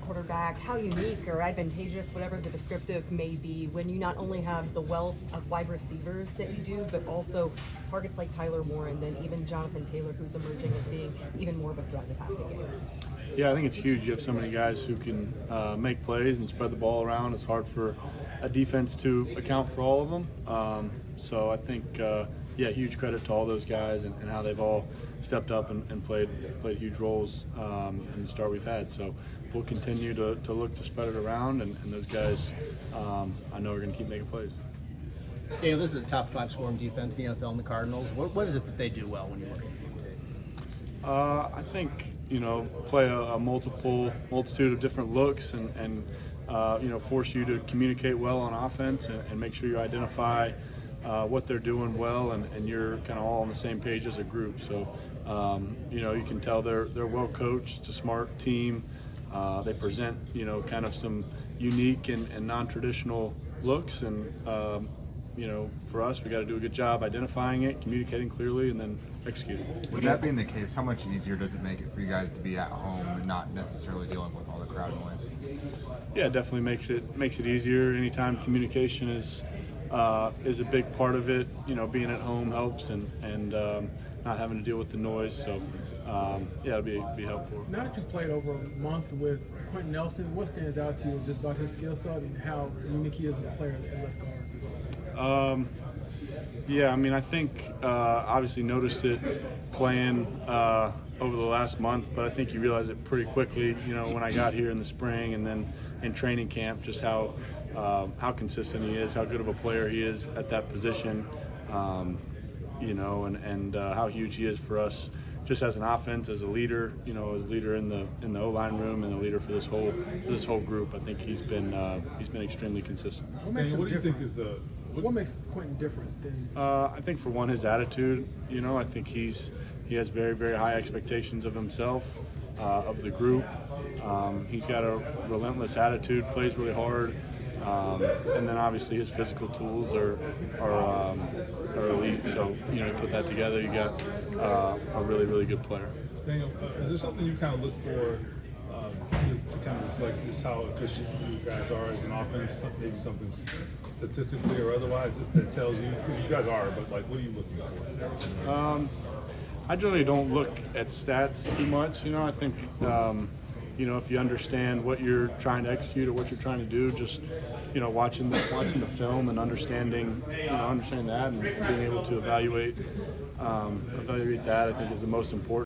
quarterback, how unique or advantageous, whatever the descriptive may be, when you not only have the wealth of wide receivers that you do, but also targets like Tyler Moore and then even Jonathan Taylor, who's emerging as being even more of a threat in the passing game? Yeah, I think it's huge. You have so many guys who can make plays and spread the ball around. It's hard for a defense to account for all of them. So I think, huge credit to all those guys and how they've all stepped up and played huge roles in the start we've had. So we'll continue to look to spread it around, and those guys I know are going to keep making plays. Daniel, this is a top 5 scoring defense in the NFL in the Cardinals. What is it that they do well when you look at the tape? I think, play a multitude of different looks and force you to communicate well on offense and make sure you identify what they're doing well and you're kind of all on the same page as a group. So, you can tell they're well coached. It's a smart team. They present, kind of some unique and non-traditional looks and, for us, we got to do a good job identifying it, communicating clearly, and then executing. With that being the case, how much easier does it make it for you guys to be at home and not necessarily dealing with all the crowd noise? Yeah, it definitely makes it easier. Anytime communication is a big part of it, being at home helps and not having to deal with the noise. So, it'll be helpful. Now that you've played over a month with Quenton Nelson, what stands out to you just about his skill set and how unique he is as a player at left guard? I think obviously noticed it playing over the last month, but I think you realize it pretty quickly, when I got here in the spring and then in training camp, just how consistent he is, how good of a player he is at that position, and how huge he is for us just as an offense, as a leader, as a leader in the O-line room and a leader for this whole group. I think he's been extremely consistent. What makes Quenton different than? I think for one, his attitude. I think he has very, very high expectations of himself, of the group. He's got a relentless attitude, plays really hard, and then obviously his physical tools are elite. So you put that together, you got a really, really good player. Daniel, is there something you kind of look for to kind of reflect just how efficient you guys are as an offense? Maybe something statistically or otherwise that tells you, because you guys are, but what are you looking for? I generally don't look at stats too much. I think if you understand what you're trying to execute or what you're trying to do, just watching the film and understanding that and being able to evaluate that, I think is the most important.